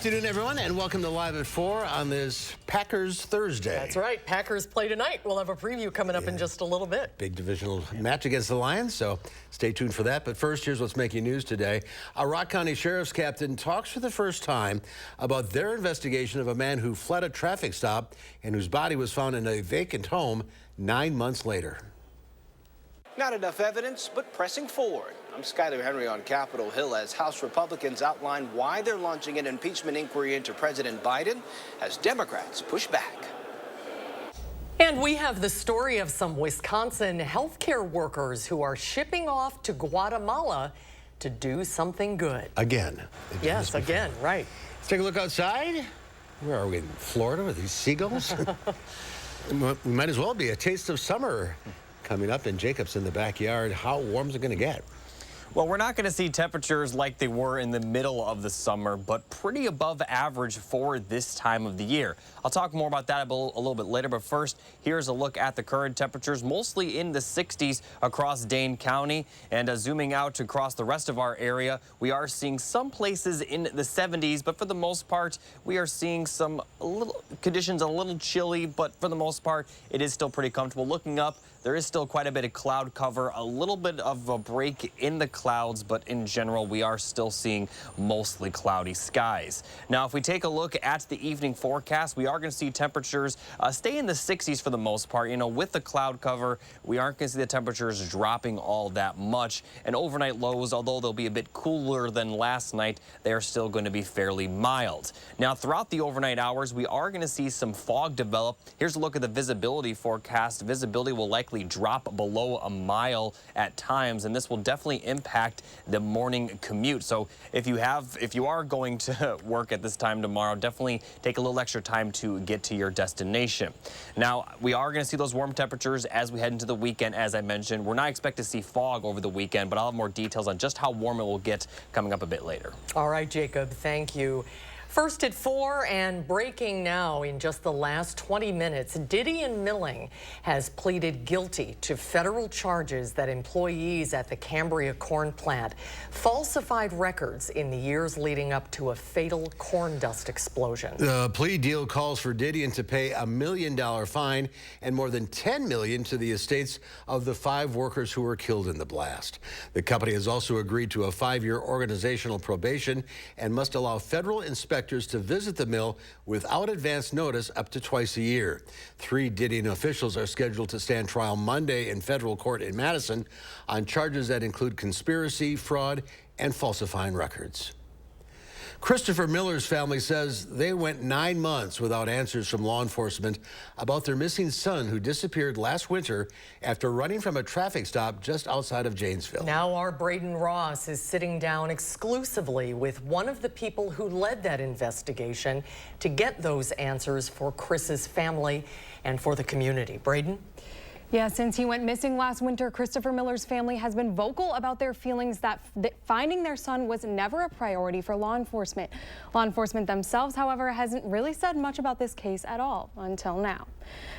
afternoon, everyone, and welcome to Live at 4 on this Packers Thursday. That's right. Packers play tonight. We'll have a preview coming up in just a little bit. Big divisional match against the Lions, so stay tuned for that. But first, here's what's making news today. A Rock County Sheriff's captain talks for the first time about their investigation of a man who fled a traffic stop and whose body was found in a vacant home 9 months later. Not enough evidence, but pressing forward. I'm Skyler Henry on Capitol Hill as House Republicans outline why they're launching an impeachment inquiry into President Biden as Democrats push back. And we have the story of some Wisconsin healthcare workers who are shipping off to Guatemala to do something good. Again. Yes, again, right. Let's take a look outside. Where are we, in Florida with these seagulls? We might as well be. A taste of summer coming up in Jacobs in the backyard. How warm is it going to get? Well, we're not going to see temperatures like they were in the middle of the summer, but pretty above average for this time of the year. I'll talk more about that a little bit later, but first, here's a look at the current temperatures, mostly in the 60s across Dane County. And zooming out across the rest of our area, we are seeing some places in the 70s, but for the most part, we are seeing some conditions a little chilly, but for the most part, it is still pretty comfortable. Looking up, there is still quite a bit of cloud cover, a little bit of a break in the clouds, but in general, we are still seeing mostly cloudy skies. Now, if we take a look at the evening forecast, we are going to see temperatures stay in the 60s for the most part. You know, with the cloud cover, we aren't going to see the temperatures dropping all that much. And overnight lows, although they'll be a bit cooler than last night, they are still going to be fairly mild. Now, throughout the overnight hours, we are going to see some fog develop. Here's a look at the visibility forecast. Visibility will likely drop below a mile at times, and this will definitely impact the morning commute. So if you are going to work at this time tomorrow, definitely take a little extra time to get to your destination. Now, we are going to see those warm temperatures as we head into the weekend. As I mentioned, we're not expecting to see fog over the weekend, but I'll have more details on just how warm it will get coming up a bit later. All right, Jacob, thank you. First at 4 and breaking now in just the last 20 minutes, Diddy & Milling has pleaded guilty to federal charges that employees at the Cambria corn plant falsified records in the years leading up to a fatal corn dust explosion. The plea deal calls for Diddy to pay a $1 million fine and more than $10 million to the estates of the 5 workers who were killed in the blast. The company has also agreed to a 5-year organizational probation and must allow federal inspectors to visit the mill without advance notice up to twice a year. 3 Diddy officials are scheduled to stand trial Monday in federal court in Madison on charges that include conspiracy, fraud, and falsifying records. Christopher Miller's family says they went 9 months without answers from law enforcement about their missing son who disappeared last winter after running from a traffic stop just outside of Janesville. Now our Braden Ross is sitting down exclusively with one of the people who led that investigation to get those answers for Chris's family and for the community. Braden? Yeah, since he went missing last winter, Christopher Miller's family has been vocal about their feelings that finding their son was never a priority for law enforcement. Law enforcement themselves, however, hasn't really said much about this case at all until now.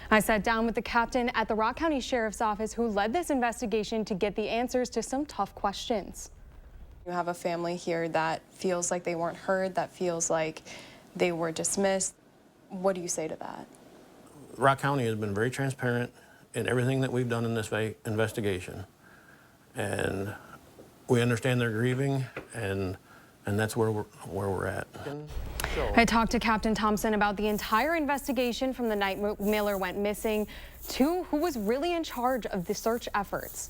I sat down with the captain at the Rock County Sheriff's Office who led this investigation to get the answers to some tough questions. You have a family here that feels like they weren't heard, that feels like they were dismissed. What do you say to that? Rock County has been very transparent in everything that we've done in this investigation, and we understand they're grieving, and that's where we're at. I talked to Captain Thompson about the entire investigation from the night Miller went missing to who was really in charge of the search efforts.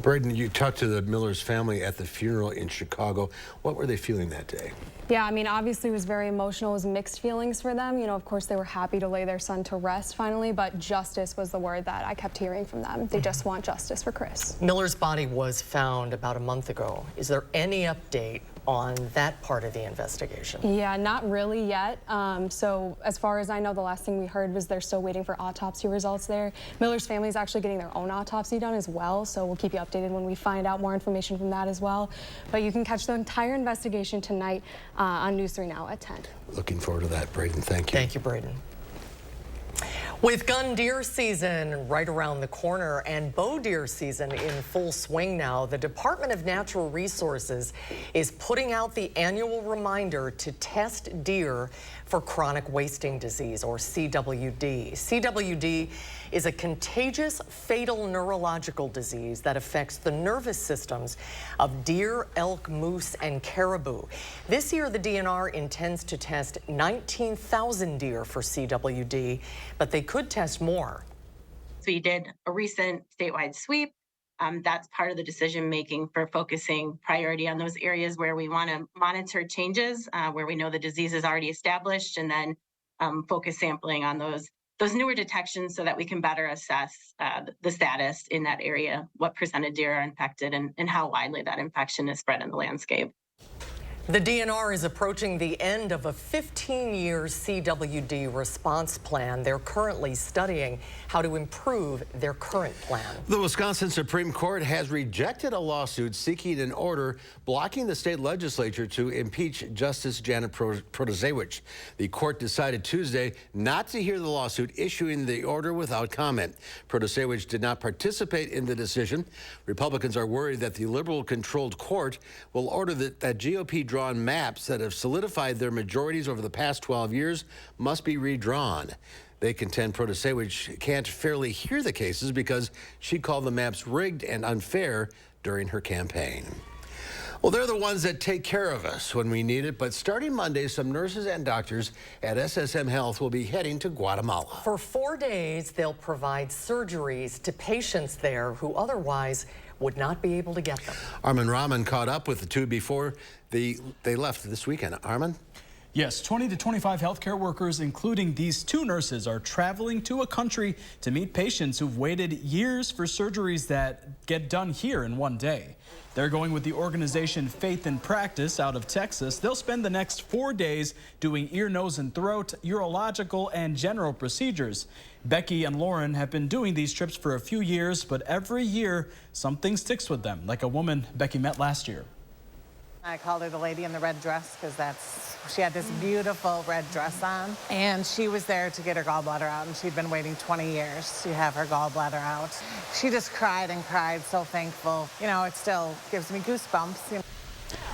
Braden, you talked to the Miller's family at the funeral in Chicago. What were they feeling that day? Yeah, I mean, obviously it was very emotional. It was mixed feelings for them. You know, of course, they were happy to lay their son to rest finally, but justice was the word that I kept hearing from them. They just want justice for Chris. Miller's body was found about a month ago. Is there any update on that part of the investigation? Yeah, not really yet. So as far as I know, the last thing we heard was they're still waiting for autopsy results there. Miller's family is actually getting their own autopsy done as well, so we'll keep you updated when we find out more information from that as well. But you can catch the entire investigation tonight on News 3 Now at 10. Looking forward to that, Braden. Thank you. Thank you, Braden. With gun deer season right around the corner and bow deer season in full swing now, the Department of Natural Resources is putting out the annual reminder to test deer for chronic wasting disease, or CWD. CWD is a contagious, fatal neurological disease that affects the nervous systems of deer, elk, moose, and caribou. This year, the DNR intends to test 19,000 deer for CWD, but they could test more. We did a recent statewide sweep. That's part of the decision making for focusing priority on those areas where we want to monitor changes, where we know the disease is already established, and then focus sampling on those newer detections so that we can better assess the status in that area, what percent of deer are infected, and how widely that infection is spread in the landscape. The DNR is approaching the end of a 15-year CWD response plan. They're currently studying how to improve their current plan. The Wisconsin Supreme Court has rejected a lawsuit seeking an order blocking the state legislature to impeach Justice Janet Protasiewicz. The court decided Tuesday not to hear the lawsuit, issuing the order without comment. Protasiewicz did not participate in the decision. Republicans are worried that the liberal-controlled court will order that GOP drawn maps that have solidified their majorities over the past 12 years must be redrawn. They contend Protasiewicz can't fairly hear the cases because she called the maps rigged and unfair during her campaign. Well, they're the ones that take care of us when we need it, but starting Monday, some nurses and doctors at SSM Health will be heading to Guatemala. For 4 days, they'll provide surgeries to patients there who otherwise would not be able to get them. Armin Rahman caught up with the two before they left this weekend. Armin? Yes, 20 to 25 healthcare workers, including these two nurses, are traveling to a country to meet patients who've waited years for surgeries that get done here in one day. They're going with the organization Faith in Practice out of Texas. They'll spend the next 4 days doing ear, nose, and throat, urological, and general procedures. Becky and Lauren have been doing these trips for a few years, but every year something sticks with them, like a woman Becky met last year. I called her the lady in the red dress because she had this beautiful red dress on, and she was there to get her gallbladder out, and she'd been waiting 20 years to have her gallbladder out. She just cried and cried, so thankful. You know, it still gives me goosebumps. You know.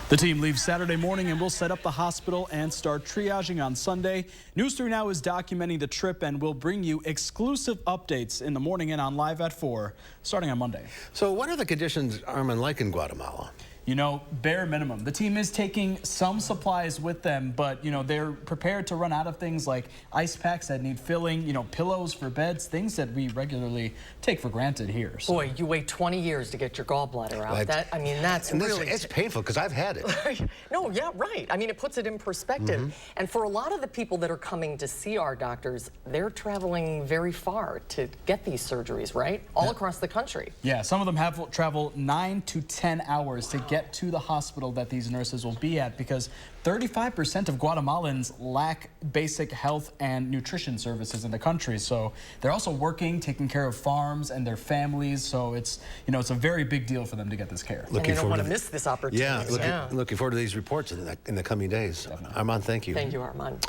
The team leaves Saturday morning and will set up the hospital and start triaging on Sunday. News 3 Now is documenting the trip and will bring you exclusive updates in the morning and on Live at 4, starting on Monday. So what are the conditions, Armin, like in Guatemala? You know, bare minimum. The team is taking some supplies with them, but, you know, they're prepared to run out of things like ice packs that need filling, you know, pillows for beds, things that we regularly take for granted here. So. Boy, you wait 20 years to get your gallbladder out. That's really... It's painful because I've had it. No, yeah, right. I mean, it puts it in perspective. And for a lot of the people that are coming to see our doctors, they're traveling very far to get these surgeries, right? All across the country. Yeah, some of them have to travel 9 to 10 hours to get to the hospital that these nurses will be at, because 35% of Guatemalans lack basic health and nutrition services in the country. So they're also working, taking care of farms and their families. So it's, you know, it's a very big deal for them to get this care. And they don't want to miss this opportunity. Yeah, looking forward to these reports in the coming days. Definitely. Armand, thank you. Thank you, Armand.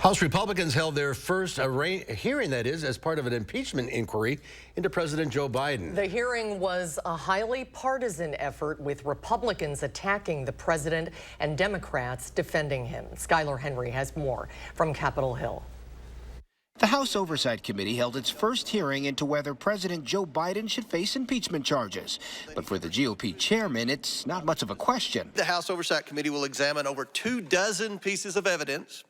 House Republicans held their first hearing, that is, as part of an impeachment inquiry into President Joe Biden. The hearing was a highly partisan effort, with Republicans attacking the president and Democrats defending him. Skylar Henry has more from Capitol Hill. The House Oversight Committee held its first hearing into whether President Joe Biden should face impeachment charges. But for the GOP chairman, it's not much of a question. The House Oversight Committee will examine over 24 pieces of evidence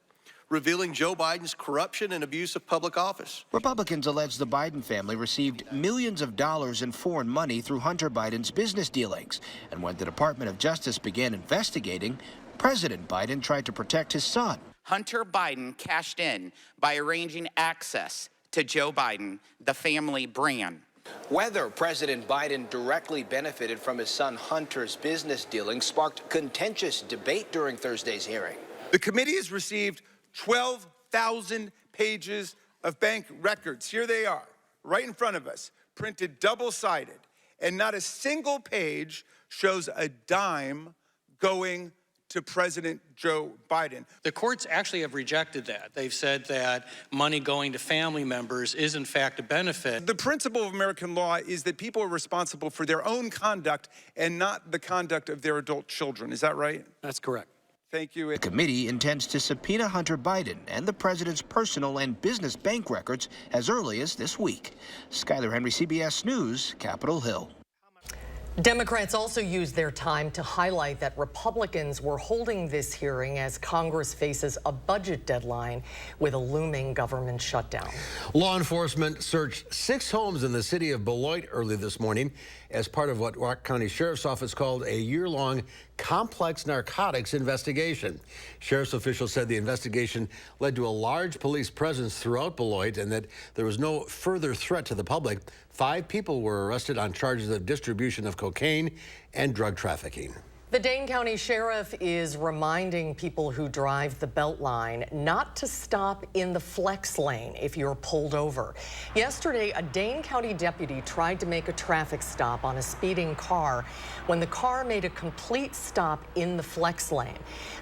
revealing Joe Biden's corruption and abuse of public office. Republicans allege the Biden family received millions of dollars in foreign money through Hunter Biden's business dealings. And when the Department of Justice began investigating, President Biden tried to protect his son. Hunter Biden cashed in by arranging access to Joe Biden, the family brand. Whether President Biden directly benefited from his son Hunter's business dealings sparked contentious debate during Thursday's hearing. The committee has received 12,000 pages of bank records. Here they are, right in front of us, printed double-sided, and not a single page shows a dime going to President Joe Biden. The courts actually have rejected that. They've said that money going to family members is in fact a benefit. The principle of American law is that people are responsible for their own conduct and not the conduct of their adult children. Is that right? That's correct. Thank you. The committee intends to subpoena Hunter Biden and the president's personal and business bank records as early as this week. Skyler Henry, CBS News, Capitol Hill. Democrats also used their time to highlight that Republicans were holding this hearing as Congress faces a budget deadline with a looming government shutdown. Law enforcement searched 6 homes in the city of Beloit early this morning as part of what Rock County Sheriff's Office called a year-long complex narcotics investigation. Sheriff's officials said the investigation led to a large police presence throughout Beloit and that there was no further threat to the public. 5 people were arrested on charges of distribution of cocaine and drug trafficking. The Dane County Sheriff is reminding people who drive the Beltline not to stop in the flex lane if you're pulled over. Yesterday, a Dane County deputy tried to make a traffic stop on a speeding car when the car made a complete stop in the flex lane.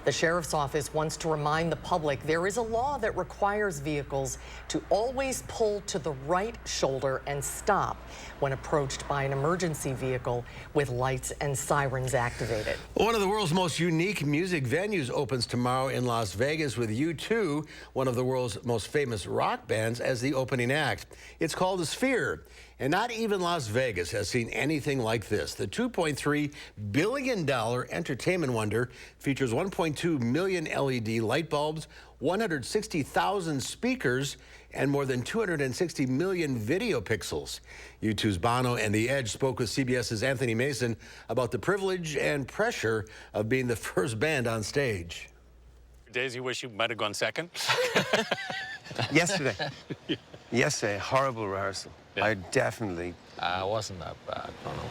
The Sheriff's Office wants to remind the public there is a law that requires vehicles to always pull to the right shoulder and stop when approached by an emergency vehicle with lights and sirens activated. One of the world's most unique music venues opens tomorrow in Las Vegas with U2, one of the world's most famous rock bands, as the opening act. It's called the Sphere, and not even Las Vegas has seen anything like this. The $2.3 billion entertainment wonder features 1.2 million LED light bulbs, 160,000 speakers, and more than 260 million video pixels. U2's Bono and The Edge spoke with CBS's Anthony Mason about the privilege and pressure of being the first band on stage. Days you wish you might have gone second? Yesterday. Yesterday, horrible rehearsal. Yeah. I definitely... It wasn't that bad, Bono.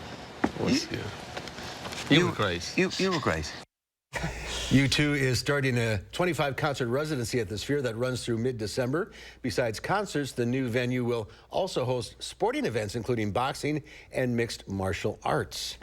You were great. You were great. U2 is starting a 25-concert residency at the Sphere that runs through mid-December. Besides concerts, the new venue will also host sporting events, including boxing and mixed martial arts.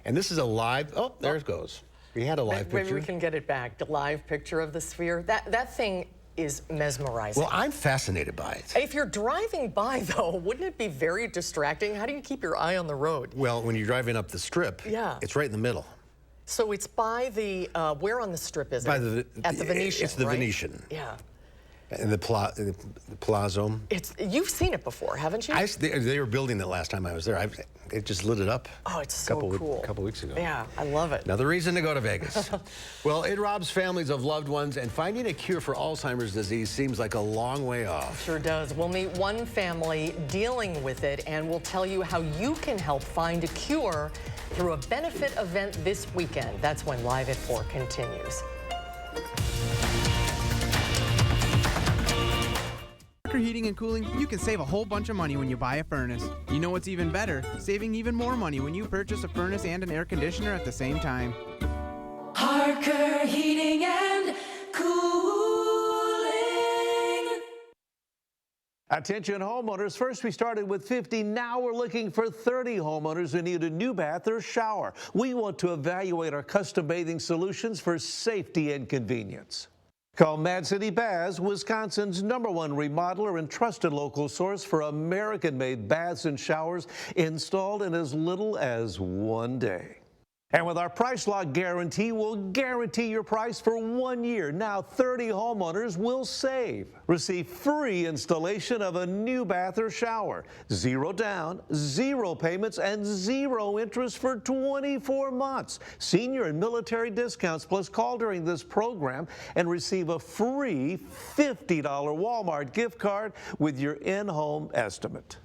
And this is a live... Oh, there it goes. We had a live picture. Maybe we can get it back. The live picture of the Sphere. That thing is mesmerizing. Well, I'm fascinated by it. If you're driving by, though, wouldn't it be very distracting? How do you keep your eye on the road? Well, when you're driving up the Strip, it's right in the middle. So it's by the, where on the Strip is it? By the, at the Venetian, It's the right? Venetian. Yeah. And the Palazzo. You've seen it before, haven't you? They were building it last time I was there. It just lit it up. Oh, it's so cool. A couple weeks ago. Yeah, I love it. Another reason to go to Vegas. Well, it robs families of loved ones, and finding a cure for Alzheimer's disease seems like a long way off. Sure does. We'll meet one family dealing with it, and we'll tell you how you can help find a cure through a benefit event this weekend. That's when Live at 4 continues. Heating and cooling, you can save a whole bunch of money when you buy a furnace. You know what's even better? Saving even more money when you purchase a furnace and an air conditioner at the same time. Harker Heating and Cooling. Attention homeowners, first we started with 50, now we're looking for 30 homeowners who need a new bath or shower. We want to evaluate our custom bathing solutions for safety and convenience. Call Mad City Baths, Wisconsin's #1 remodeler and trusted local source for American-made baths and showers installed in as little as 1 day. And with our price lock guarantee, we'll guarantee your price for 1 year. Now 30 homeowners will save. Receive free installation of a new bath or shower. 0 down, 0 payments, and 0 interest for 24 months. Senior and military discounts, plus call during this program and receive a free $50 Walmart gift card with your in-home estimate.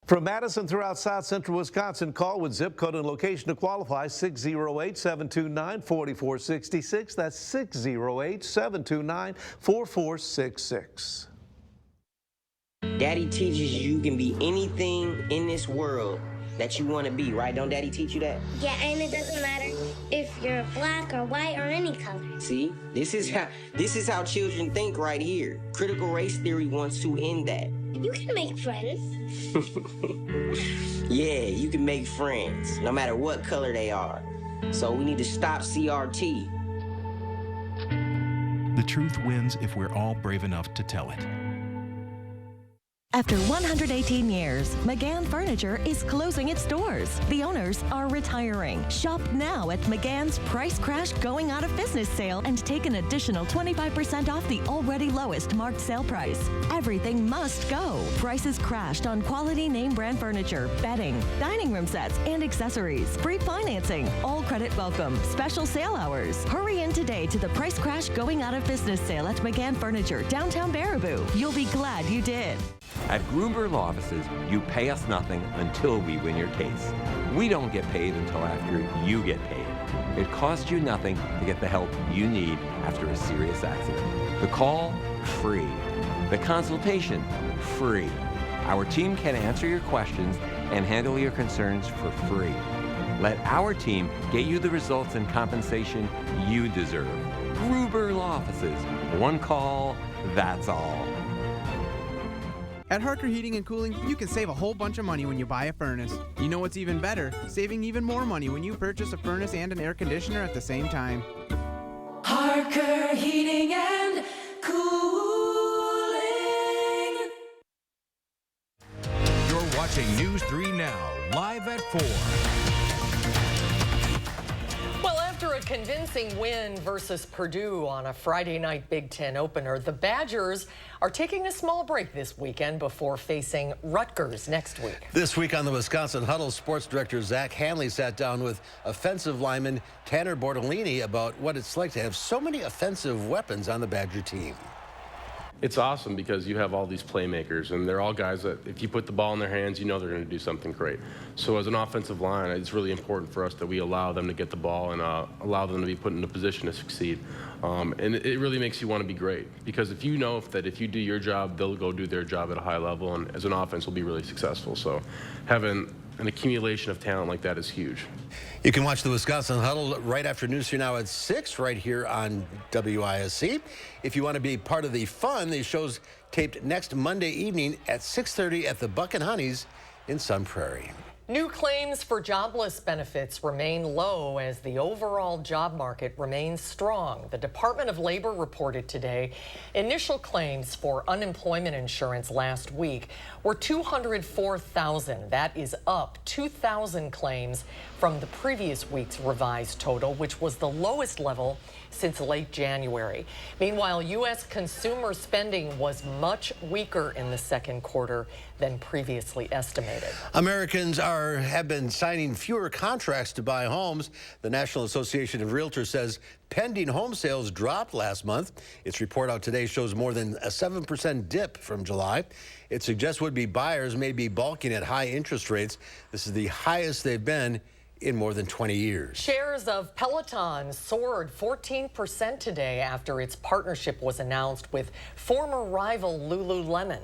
From Madison throughout South Central Wisconsin, call with zip code and location to qualify 608-729-4466. That's 608-729-4466. Daddy teaches you can be anything in this world that you want to be, right? Don't Daddy teach you that? Yeah, and it doesn't matter if you're black or white or any color. See, this is how children think right here. Critical race theory wants to end that. You can make friends. Yeah, you can make friends, no matter what color they are. So we need to stop CRT. The truth wins if we're all brave enough to tell it. After 118 years, McGann Furniture is closing its doors. The owners are retiring. Shop now at McGann's Price Crash Going Out of Business sale and take an additional 25% off the already lowest marked sale price. Everything must go. Prices crashed on quality name brand furniture, bedding, dining room sets, and accessories. Free financing. All credit welcome. Special sale hours. Hurry in today to the Price Crash Going Out of Business sale at McGann Furniture, downtown Baraboo. You'll be glad you did. At Gruber Law Offices, you pay us nothing until we win your case. We don't get paid until after you get paid. It costs you nothing to get the help you need after a serious accident. The call, free. The consultation, free. Our team can answer your questions and handle your concerns for free. Let our team get you the results and compensation you deserve. Gruber Law Offices. One call, that's all. At Harker Heating and Cooling, you can save a whole bunch of money when you buy a furnace. You know what's even better? Saving even more money when you purchase a furnace and an air conditioner at the same time. Harker Heating and Cooling. You're watching News 3 Now, live at 4. Well, after a convincing win versus Purdue on a Friday night Big Ten opener, the Badgers are taking a small break this weekend before facing Rutgers next week. This week on the Wisconsin Huddle, sports director Zach Hanley sat down with offensive lineman Tanner Bortolini about what it's like to have so many offensive weapons on the Badger team. It's awesome because you have all these playmakers, and they're all guys that if you put the ball in their hands, you know they're going to do something great. So as an offensive line, it's really important for us that we allow them to get the ball and allow them to be put in a position to succeed. And it really makes you want to be great, because if you know that if you do your job, they'll go do their job at a high level, and as an offense, we'll be really successful. So having an accumulation of talent like that is huge. You can watch the Wisconsin Huddle right after News 3 Now at 6 right here on WISC. If you want to be part of the fun, the show's taped next Monday evening at 6:30 at the Buck and Honeys in Sun Prairie. New claims for jobless benefits remain low as the overall job market remains strong. The Department of Labor reported today initial claims for unemployment insurance last week were 204,000. That is up 2,000 claims from the previous week's revised total, which was the lowest level since late January. Meanwhile, U.S. consumer spending was much weaker in the second quarter than previously estimated. Americans have been signing fewer contracts to buy homes. The National Association of Realtors says pending home sales dropped last month. Its report out today shows more than a 7% dip from July. It suggests would-be buyers may be balking at high interest rates. This is the highest they've been in more than 20 years. Shares of Peloton soared 14% today after its partnership was announced with former rival Lululemon.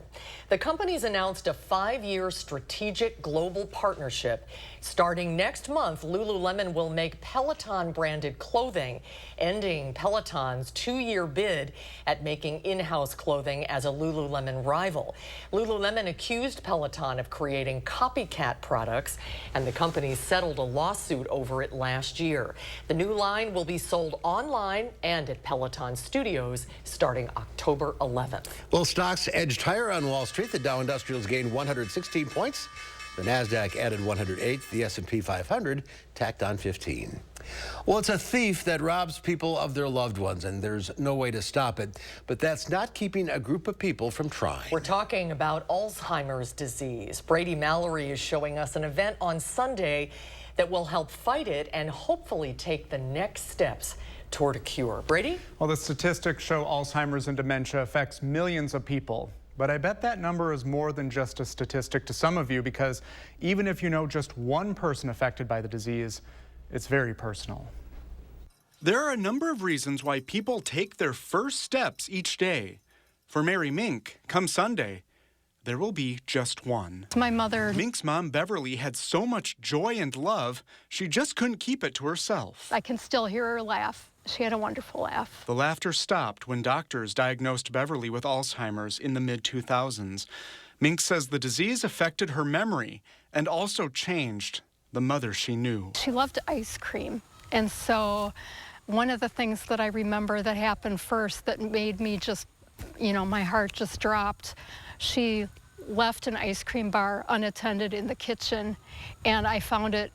The company's announced a 5-year strategic global partnership. Starting next month, Lululemon will make Peloton-branded clothing, ending Peloton's 2-year bid at making in-house clothing as a Lululemon rival. Lululemon accused Peloton of creating copycat products, and the company settled a lawsuit over it last year. The new line will be sold online and at Peloton Studios starting October 11th. Well, stocks edged higher on Wall Street. The Dow Industrials gained 116 points. The Nasdaq added 108. The S&P 500 tacked on 15. Well, it's a thief that robs people of their loved ones, and there's no way to stop it. But that's not keeping a group of people from trying. We're talking about Alzheimer's disease. Brady Mallory is showing us an event on Sunday that will help fight it and hopefully take the next steps toward a cure. Brady? Well, the statistics show Alzheimer's and dementia affects millions of people. But I bet that number is more than just a statistic to some of you, because even if you know just one person affected by the disease, it's very personal. There are a number of reasons why people take their first steps each day. For Mary Mink, come Sunday, there will be just one. My mother. Mink's mom, Beverly, had so much joy and love, she just couldn't keep it to herself. I can still hear her laugh. She had a wonderful laugh. The laughter stopped when doctors diagnosed Beverly with Alzheimer's in the mid-2000s. Mink says the disease affected her memory and also changed the mother she knew. She loved ice cream, and so one of the things that I remember that happened first that made me just, you know, my heart just dropped. She left an ice cream bar unattended in the kitchen, and I found it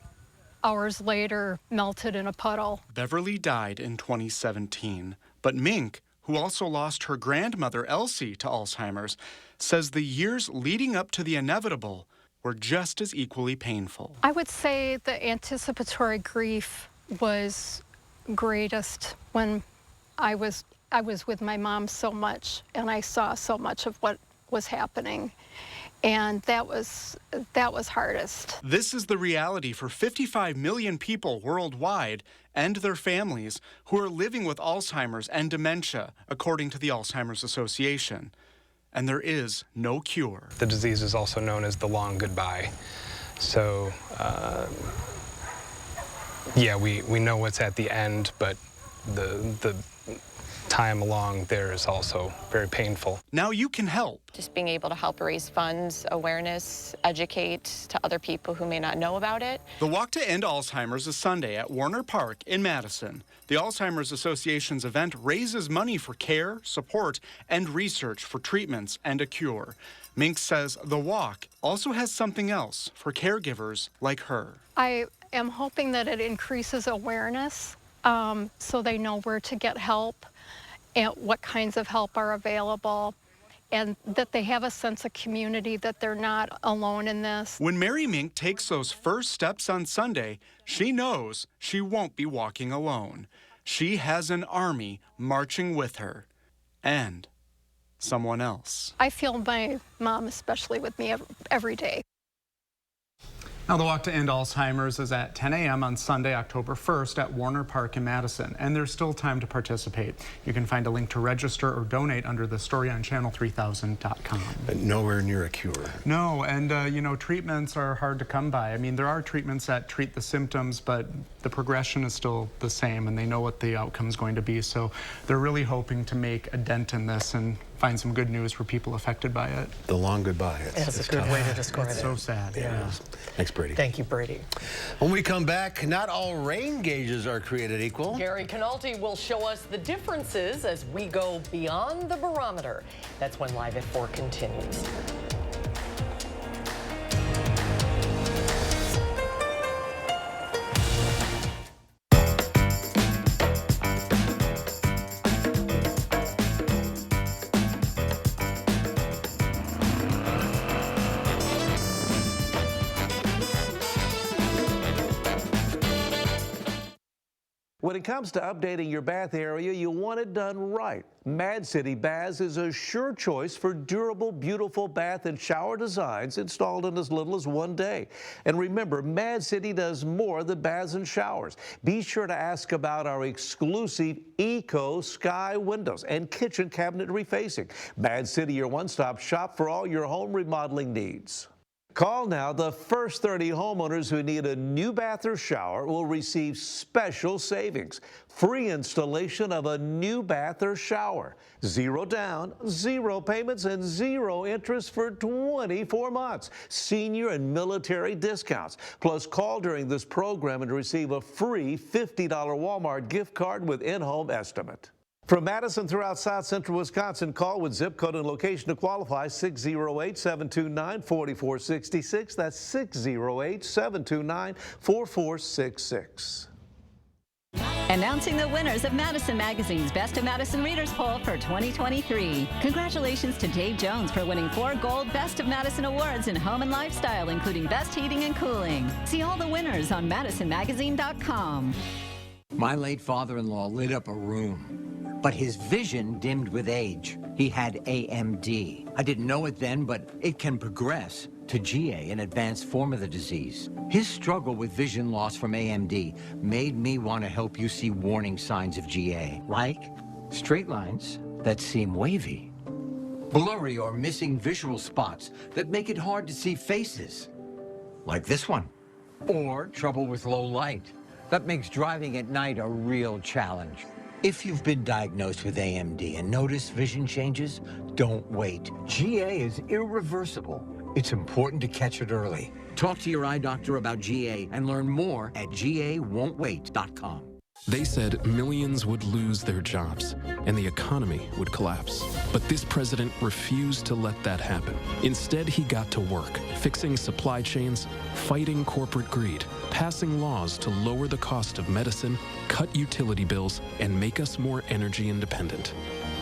hours later melted in a puddle. Beverly died in 2017, but Mink, who also lost her grandmother Elsie to Alzheimer's, says the years leading up to the inevitable were just as equally painful. I would say the anticipatory grief was greatest when I was with my mom so much, and I saw so much of what was happening, and that was hardest. This is the reality for 55 million people worldwide and their families who are living with Alzheimer's and dementia, according to the Alzheimer's Association. And there is no cure. The disease is also known as the long goodbye. So, yeah, we know what's at the end, but the time along there is also very painful. Now you can help. Just being able to help raise funds, awareness, educate to other people who may not know about it. The Walk to End Alzheimer's is Sunday at Warner Park in Madison. The Alzheimer's Association's event raises money for care, support, and research for treatments and a cure. Mink says the walk also has something else for caregivers like her. I am hoping that it increases awareness so they know where to get help and what kinds of help are available, and that they have a sense of community, that they're not alone in this. When Mary Mink takes those first steps on Sunday, she knows she won't be walking alone. She has an army marching with her, and someone else. I feel my mom especially with me every day. Now, the Walk to End Alzheimer's is at 10 a.m. on Sunday, October 1st at Warner Park in Madison, and there's still time to participate. You can find a link to register or donate under the story on channel3000.com. But nowhere near a cure. No, and you know, treatments are hard to come by. I mean, there are treatments that treat the symptoms, but the progression is still the same, and they know what the outcome is going to be. So they're really hoping to make a dent in this and find some good news for people affected by it. The long goodbye. That's a good way to describe it. It's so sad. Yeah. Thanks, Brady. Thank you, Brady. When we come back, not all rain gauges are created equal. Gary Canalti will show us the differences as we go beyond the barometer. That's when Live at 4 continues. When it comes to updating your bath area, you want it done right. Mad City Baths is a sure choice for durable, beautiful bath and shower designs installed in as little as 1 day. And remember, Mad City does more than baths and showers. Be sure to ask about our exclusive Eco Sky windows and kitchen cabinet refacing. Mad City, your one-stop shop for all your home remodeling needs. Call now. The first 30 homeowners who need a new bath or shower will receive special savings. Free installation of a new bath or shower. 0 down, 0 payments, and 0 interest for 24 months. Senior and military discounts. Plus, call during this program and receive a free $50 Walmart gift card with in-home estimate. From Madison throughout South Central Wisconsin, call with zip code and location to qualify 608-729-4466. That's 608-729-4466. Announcing the winners of Madison Magazine's Best of Madison Readers Poll for 2023. Congratulations to Dave Jones for winning 4 gold Best of Madison awards in home and lifestyle, including Best Heating and Cooling. See all the winners on MadisonMagazine.com. My late father-in-law lit up a room, but his vision dimmed with age. He had AMD. I didn't know it then, but it can progress to GA, an advanced form of the disease. His struggle with vision loss from AMD made me want to help you see warning signs of GA, like straight lines that seem wavy, blurry or missing visual spots that make it hard to see faces, like this one, or trouble with low light. That makes driving at night a real challenge. If you've been diagnosed with AMD and notice vision changes, don't wait. GA is irreversible. It's important to catch it early. Talk to your eye doctor about GA and learn more at GAWon'tWait.com. They said millions would lose their jobs and the economy would collapse. But this president refused to let that happen. Instead, he got to work, fixing supply chains, fighting corporate greed, passing laws to lower the cost of medicine, cut utility bills, and make us more energy independent.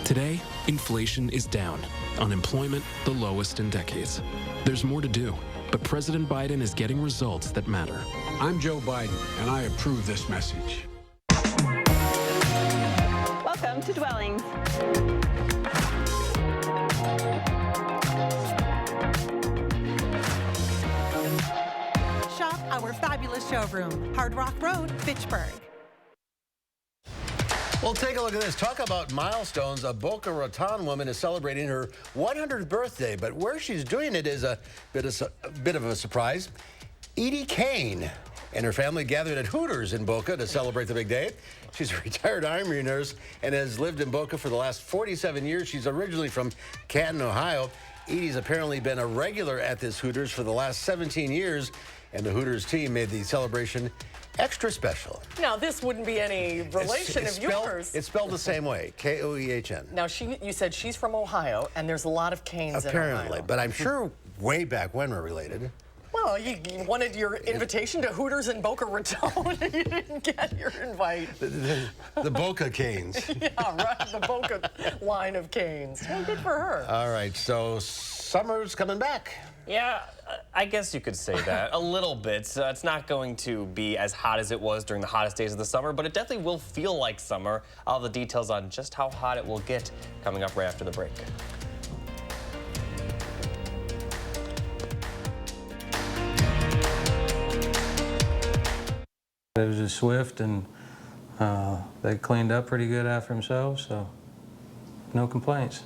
Today, inflation is down, unemployment the lowest in decades. There's more to do, but President Biden is getting results that matter. I'm Joe Biden, and I approve this message. Welcome to Dwellings. Shop our fabulous showroom, Hard Rock Road, Fitchburg. Well, take a look at this. Talk about milestones. A Boca Raton woman is celebrating her 100th birthday, but where she's doing it is a bit of a surprise. Edie Kane and her family gathered at Hooters in Boca to celebrate the big day. She's a retired Army nurse and has lived in Boca for the last 47 years. She's originally from Canton, Ohio. Edie's apparently been a regular at this Hooters for the last 17 years, and the Hooters team made the celebration extra special. Now, this wouldn't be any relation of yours. It's spelled the same way, K-O-E-H-N. Now, you said she's from Ohio, and there's a lot of Canes in Ohio. Apparently, but I'm sure way back when we're related. Well, you wanted your invitation to Hooters in Boca Raton. You didn't get your invite. The Boca Canes. Yeah, right. The Boca line of Canes. Well, good for her. All right, so summer's coming back. Yeah, I guess you could say that. A little bit. It's not going to be as hot as it was during the hottest days of the summer, but it definitely will feel like summer. All the details on just how hot it will get coming up right after the break. It was just swift, and they cleaned up pretty good after themselves, so no complaints.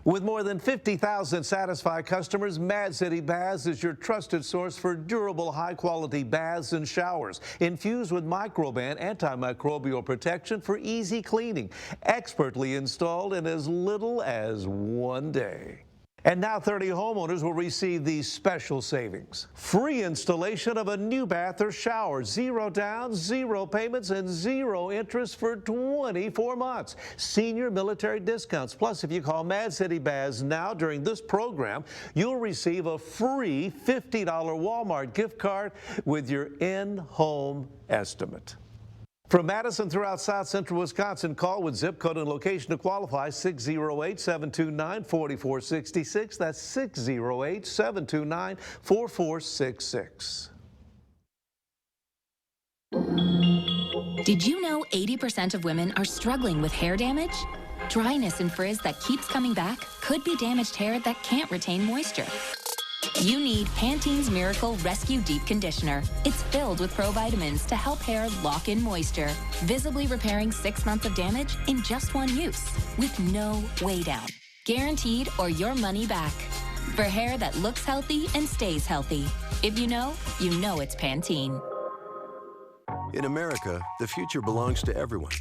With more than 50,000 satisfied customers, Mad City Baths is your trusted source for durable, high-quality baths and showers, infused with Microban antimicrobial protection for easy cleaning, expertly installed in as little as 1 day. And now 30 homeowners will receive these special savings. Free installation of a new bath or shower, 0 down, 0 payments, and 0 interest for 24 months. Senior military discounts. Plus, if you call Mad City Baths now during this program, you'll receive a free $50 Walmart gift card with your in-home estimate. From Madison throughout South Central Wisconsin, call with zip code and location to qualify, 608-729-4466. That's 608-729-4466. Did you know 80% of women are struggling with hair damage? Dryness and frizz that keeps coming back could be damaged hair that can't retain moisture. You need Pantene's Miracle Rescue Deep Conditioner. It's filled with provitamins to help hair lock in moisture, visibly repairing 6 months of damage in just 1 use, with no weigh down. Guaranteed or your money back. For hair that looks healthy and stays healthy. If you know it's Pantene. In America, the future belongs to everyone.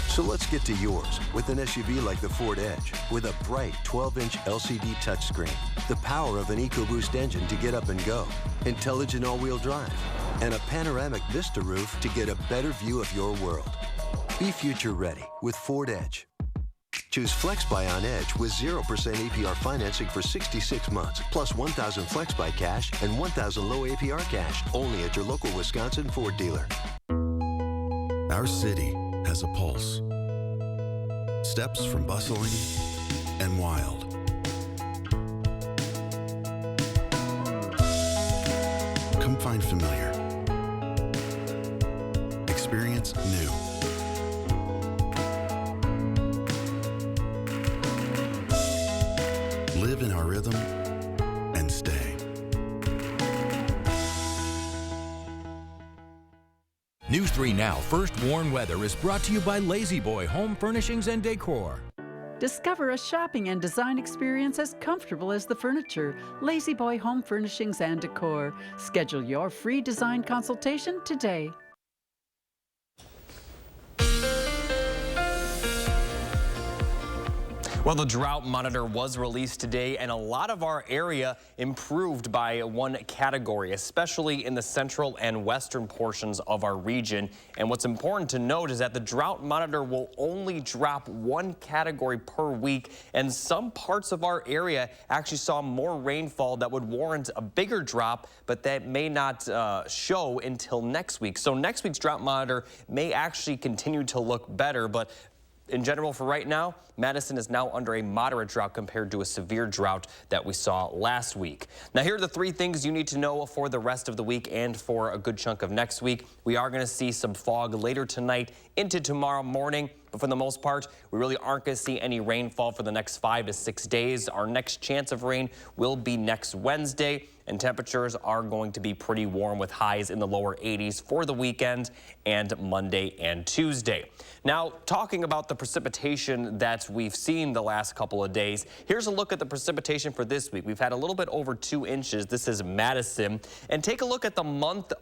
So let's get to yours with an SUV like the Ford Edge with a bright 12-inch LCD touchscreen, the power of an EcoBoost engine to get up and go, intelligent all-wheel drive, and a panoramic Vista roof to get a better view of your world. Be future ready with Ford Edge. Choose FlexBuy on Edge with 0% APR financing for 66 months, plus $1,000 FlexBuy cash and $1,000 low APR cash, only at your local Wisconsin Ford dealer. Our city has a pulse. Steps from bustling and wild. Come find familiar. Experience new. Live in our rhythm and stay. News 3 Now First Warn Weather is brought to you by Lazy Boy Home Furnishings and Decor. Discover a shopping and design experience as comfortable as the furniture. Lazy Boy Home Furnishings and Decor. Schedule your free design consultation today. Well, the drought monitor was released today, and a lot of our area improved by one category, especially in the central and western portions of our region. And what's important to note is that the drought monitor will only drop one category per week, and some parts of our area actually saw more rainfall that would warrant a bigger drop, but that may not show until next week. So next week's drought monitor may actually continue to look better, but in general, for right now, Madison is now under a moderate drought compared to a severe drought that we saw last week. Now, here are the three things you need to know for the rest of the week and for a good chunk of next week. We are going to see some fog later tonight into tomorrow morning, but for the most part, we really aren't going to see any rainfall for the next 5 to 6 days. Our next chance of rain will be next Wednesday, and temperatures are going to be pretty warm with highs in the lower 80s for the weekend and Monday and Tuesday. Now, talking about the precipitation that we've seen the last couple of days, here's a look at the precipitation for this week. We've had a little bit over 2 inches. This is Madison. And take a look at the month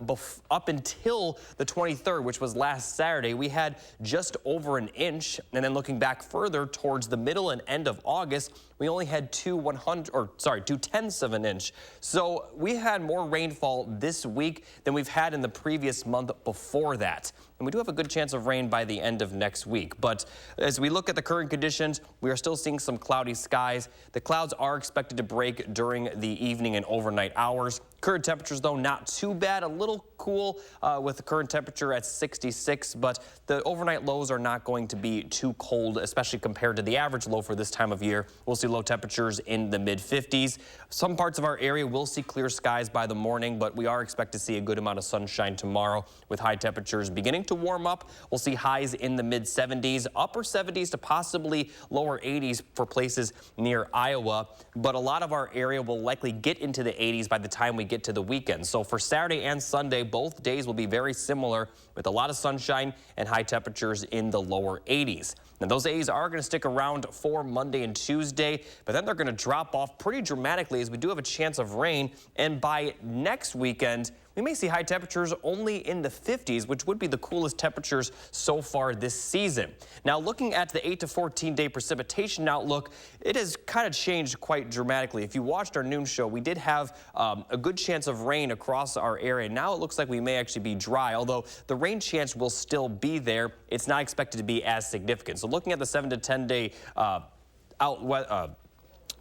up until the 23rd, which was last Saturday. We had just over an inch. And then looking back further towards the middle and end of August, we only had 2/10ths of an inch. So we had more rainfall this week than we've had in the previous month before that. And we do have a good chance of rain by the end of next week. But as we look at the current conditions, we are still seeing some cloudy skies. The clouds are expected to break during the evening and overnight hours. Current temperatures, though, not too bad. A little cool with the current temperature at 66, but the overnight lows are not going to be too cold, especially compared to the average low for this time of year. We'll see low temperatures in the mid-50s. Some parts of our area will see clear skies by the morning, but we are expected to see a good amount of sunshine tomorrow with high temperatures beginning to warm up. We'll see highs in the mid-70s, upper 70s to possibly lower 80s for places near Iowa, but a lot of our area will likely get into the 80s by the time we get to the weekend. So for Saturday and Sunday, both days will be very similar with a lot of sunshine and high temperatures in the lower 80s. Now, those 80s are going to stick around for Monday and Tuesday, but then they're going to drop off pretty dramatically as we do have a chance of rain. And by next weekend, we may see high temperatures only in the 50s, which would be the coolest temperatures so far this season. Now, looking at the 8 to 14-day precipitation outlook, it has kind of changed quite dramatically. If you watched our noon show, we did have a good chance of rain across our area. Now it looks like we may actually be dry, although the rain chance will still be there. It's not expected to be as significant. So looking at the 7 to 10-day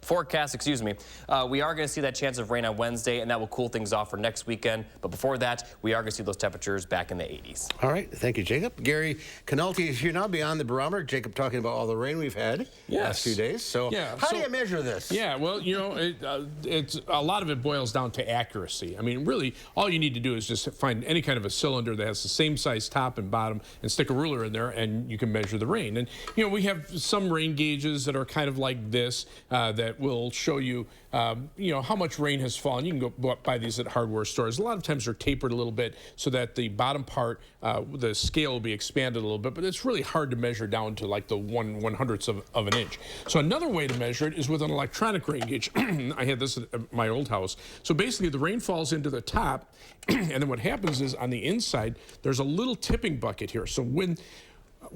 forecast, we are going to see that chance of rain on Wednesday, and that will cool things off for next weekend. But before that, we are going to see those temperatures back in the 80s. All right. Thank you, Jacob. Gary Canulty, if you're now beyond the barometer, Jacob talking about all the rain we've had last few days. So how do you measure this? Yeah, well, you know, it's a lot of it boils down to accuracy. I mean, really, all you need to do is just find any kind of a cylinder that has the same size top and bottom and stick a ruler in there, and you can measure the rain. And, you know, we have some rain gauges that are kind of like this that will show you, you know, how much rain has fallen. You can go buy these at hardware stores. A lot of times they're tapered a little bit so that the bottom part, the scale will be expanded a little bit, but it's really hard to measure down to like the 1/100th of an inch. So another way to measure it is with an electronic rain gauge. I had this at my old house. So basically the rain falls into the top, and then what happens is on the inside, there's a little tipping bucket here. So when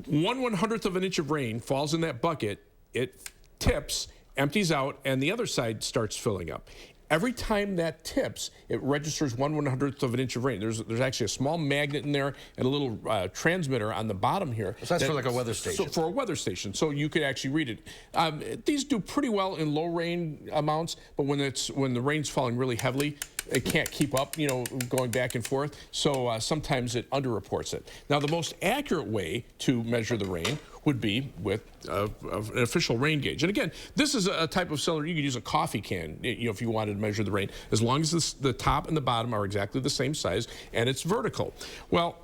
1/100th of an inch of rain falls in that bucket, it tips, empties out, and the other side starts filling up. Every time that tips, it registers 1/100th of an inch of rain. There's actually a small magnet in there and a little transmitter on the bottom here. So that's for like a weather station. So for a weather station, so you could actually read it. These do pretty well in low rain amounts, but when the rain's falling really heavily, it can't keep up, you know, going back and forth. So sometimes it underreports it. Now, the most accurate way to measure the rain would be with an official rain gauge. And again, this is a type of cylinder. You could use a coffee can, you know, if you wanted to measure the rain, as long as the top and the bottom are exactly the same size and it's vertical. Well,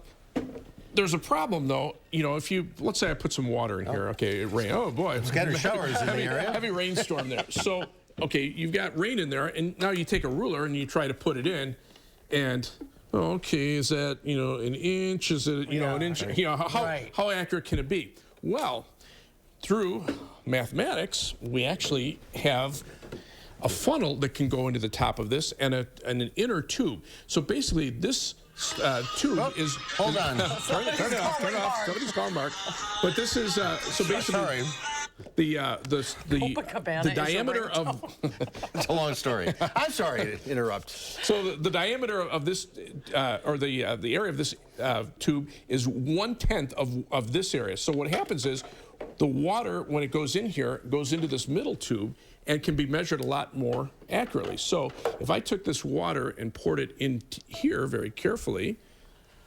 there's a problem, though. You know, if you, let's say I put some water in here. Okay, it rained. Oh, boy. Scattered showers in the area. Heavy rainstorm there. So, okay, you've got rain in there, and now you take a ruler and you try to put it in, and okay, is that, you know, an inch? Is it, you know, an inch? You know, how accurate can it be? Well, through mathematics, we actually have a funnel that can go into the top of this and an inner tube. So basically, this tube is... Hold on. Turn it off. Somebody's car mark. But this is, so basically... Sorry. the Copacabana diameter of it's a long story. I'm sorry to interrupt. So the diameter of this, or the area of this tube is 1/10 of this area. So what happens is the water, when it goes in here, goes into this middle tube and can be measured a lot more accurately. So if I took this water and poured it in here very carefully,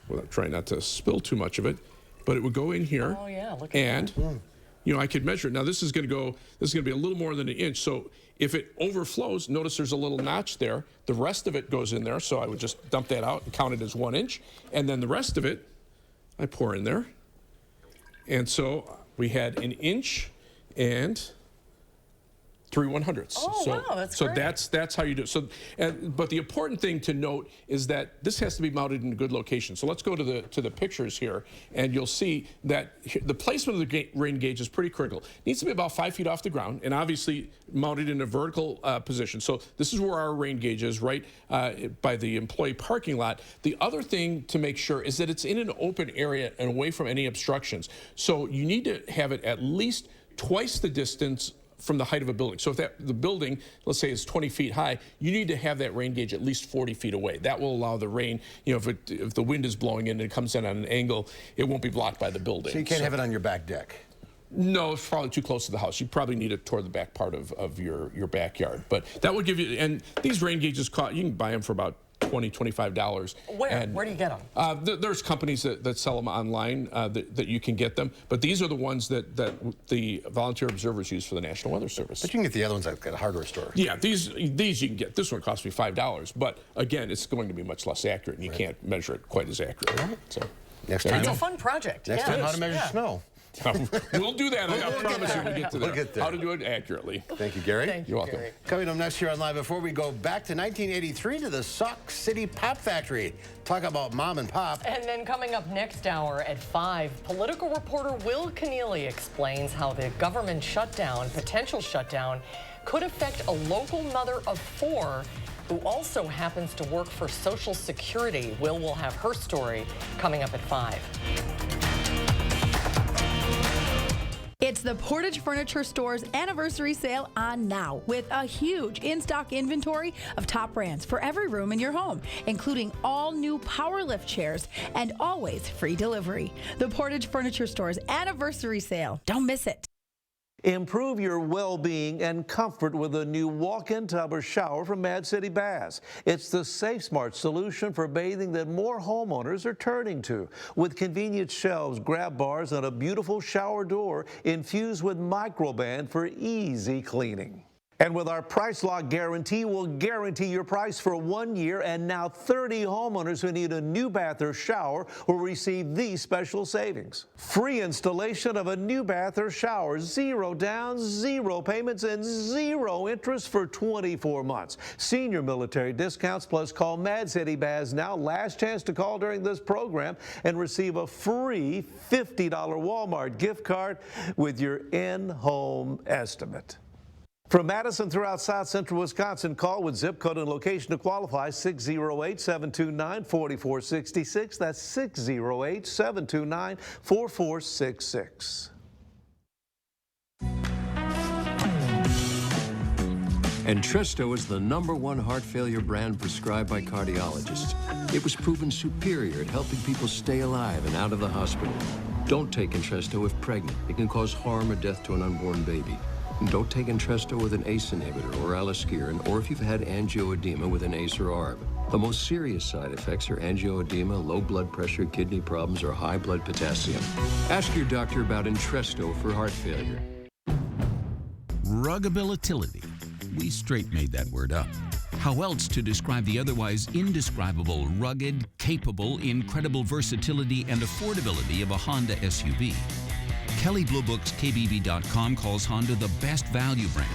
without trying not to spill too much of it, but it would go in here. Oh yeah, look at and that. you know, I could measure it. Now this is going to be a little more than an inch. So if it overflows, notice there's a little notch there. The rest of it goes in there. So I would just dump that out and count it as 1 inch. And then the rest of it, I pour in there. And so we had 1 inch and 3/100ths. Oh, so, wow, that's so great. that's how you do it. So, but the important thing to note is that this has to be mounted in a good location. So let's go to the pictures here, and you'll see that the placement of the rain gauge is pretty critical. It needs to be about 5 feet off the ground, and obviously mounted in a vertical position. So this is where our rain gauge is, right by the employee parking lot. The other thing to make sure is that it's in an open area and away from any obstructions. So you need to have it at least twice the distance from the height of a building. So if the building, let's say, is 20 feet high, you need to have that rain gauge at least 40 feet away. That will allow the rain, you know, if the wind is blowing in and it comes in on an angle, it won't be blocked by the building. So you can't have it on your back deck? No, it's probably too close to the house. You probably need it toward the back part of your backyard. But that would give you, and these rain gauges you can buy them for about $20, $25. Where do you get them? There's companies that sell them online that you can get them, but these are the ones that the volunteer observers use for the National Weather Service. But you can get the other ones at a hardware store. Yeah, these you can get. This one cost me $5, but again, it's going to be much less accurate, and you can't measure it quite as accurately. So next time, it's a fun project. Next time, how to measure snow. We'll do that. I promise you, when we get to We'll get there. how to do it accurately. Thank you, Gary. Thank you, You're welcome. Gary. Coming up next year on Live, before we go back to 1983 to the Sauk City Pop Factory. Talk about mom and pop. And then coming up next hour at 5, political reporter Will Keneally explains how the government shutdown, potential shutdown, could affect a local mother of 4 who also happens to work for Social Security. Will have her story coming up at 5. It's the Portage Furniture Store's anniversary sale on now with a huge in-stock inventory of top brands for every room in your home, including all new power lift chairs and always free delivery. The Portage Furniture Store's anniversary sale. Don't miss it. Improve your well-being and comfort with a new walk-in tub or shower from Mad City Baths. It's the safe, smart solution for bathing that more homeowners are turning to. With convenient shelves, grab bars, and a beautiful shower door infused with microban for easy cleaning. And with our Price Lock Guarantee, we'll guarantee your price for 1 year, and now 30 homeowners who need a new bath or shower will receive these special savings. Free installation of a new bath or shower, 0 down, 0 payments, and 0 interest for 24 months. Senior military discounts, plus call Mad City Baths now. Last chance to call during this program and receive a free $50 Walmart gift card with your in-home estimate. From Madison throughout South Central Wisconsin, call with zip code and location to qualify, 608-729-4466. That's 608-729-4466. Entresto is the #1 heart failure brand prescribed by cardiologists. It was proven superior at helping people stay alive and out of the hospital. Don't take Entresto if pregnant. It can cause harm or death to an unborn baby. And don't take Entresto with an ACE inhibitor or aliskiren, or if you've had angioedema with an ACE or ARB. The most serious side effects are angioedema, low blood pressure, kidney problems, or high blood potassium. Ask your doctor about Entresto for heart failure. Ruggability. We straight made that word up. How else to describe the otherwise indescribable, rugged, capable, incredible versatility and affordability of a Honda SUV? Kelley Blue Book's KBB.com calls Honda the best value brand.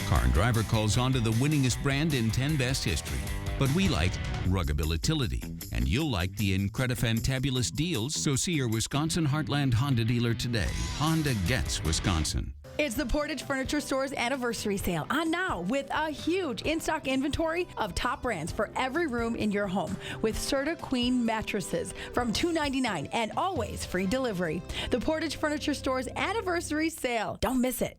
Car and Driver calls Honda the winningest brand in 10 best history. But we like ruggability, and you'll like the incredifantabulous deals, so see your Wisconsin Heartland Honda dealer today. Honda gets Wisconsin. It's the Portage Furniture Store's anniversary sale on now with a huge in-stock inventory of top brands for every room in your home with Serta Queen mattresses from $2.99 and always free delivery. The Portage Furniture Store's anniversary sale. Don't miss it.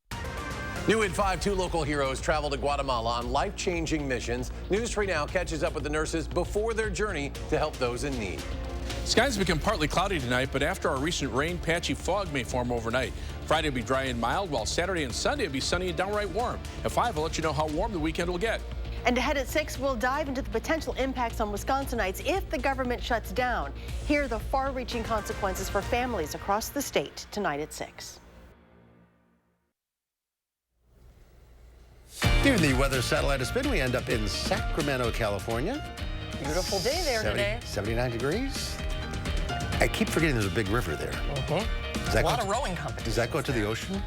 New at 5, 2 local heroes travel to Guatemala on life-changing missions. News 3 Now catches up with the nurses before their journey to help those in need. Skies become partly cloudy tonight, but after our recent rain, patchy fog may form overnight. Friday will be dry and mild, while Saturday and Sunday will be sunny and downright warm. At 5, I'll let you know how warm the weekend will get. And ahead at 6, we'll dive into the potential impacts on Wisconsinites if the government shuts down. Here are the far-reaching consequences for families across the state tonight at 6. Here the weather satellite is spin. We end up in Sacramento, California. Beautiful day there today. 79 degrees. I keep forgetting there's a big river there. A lot of rowing companies. Does that go to the ocean?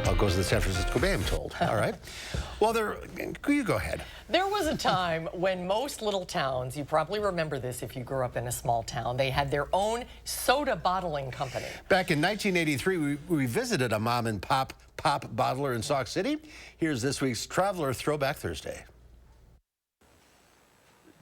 Oh, it goes to the San Francisco Bay, I'm told. All right. Well, you go ahead. There was a time when most little towns, you probably remember this if you grew up in a small town, they had their own soda bottling company. Back in 1983, we visited a mom and pop bottler in Sauk City. Here's this week's Traveler Throwback Thursday.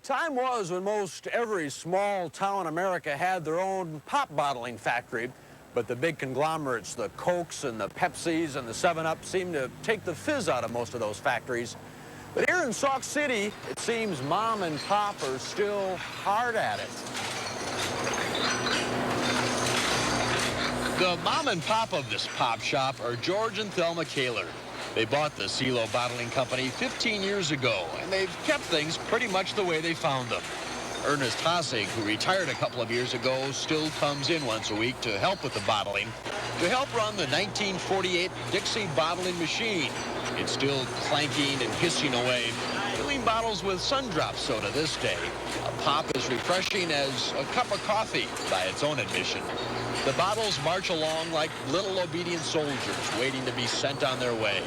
Time was when most every small town in America had their own pop bottling factory, but the big conglomerates, the Cokes and the Pepsis and the 7-Up, seem to take the fizz out of most of those factories. But here in Sauk City, it seems mom and pop are still hard at it. The mom and pop of this pop shop are George and Thelma Kaler. They bought the CeeLo Bottling Company 15 years ago, and they've kept things pretty much the way they found them. Ernest Hassig, who retired a couple of years ago, still comes in once a week to help with the bottling, to help run the 1948 Dixie bottling machine. It's still clanking and hissing away, filling bottles with Sundrop soda this day. A pop as refreshing as a cup of coffee, by its own admission. The bottles march along like little obedient soldiers waiting to be sent on their way.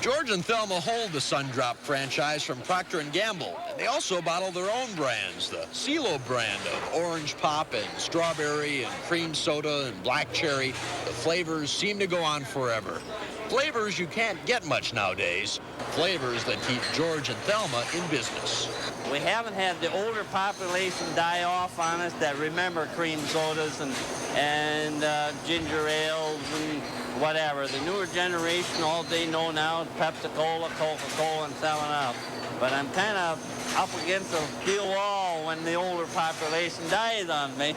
George and Thelma hold the Sundrop franchise from Procter & Gamble, and they also bottle their own brands, the CeeLo brand of orange pop and strawberry and cream soda and black cherry. The flavors seem to go on forever. Flavors you can't get much nowadays. Flavors that keep George and Thelma in business. We haven't had the older population die off on us that remember cream sodas and ginger ales and whatever. The newer generation, all they know now is Pepsi-Cola, Coca-Cola, and 7-Up. But I'm kind of up against a steel wall when the older population dies on me.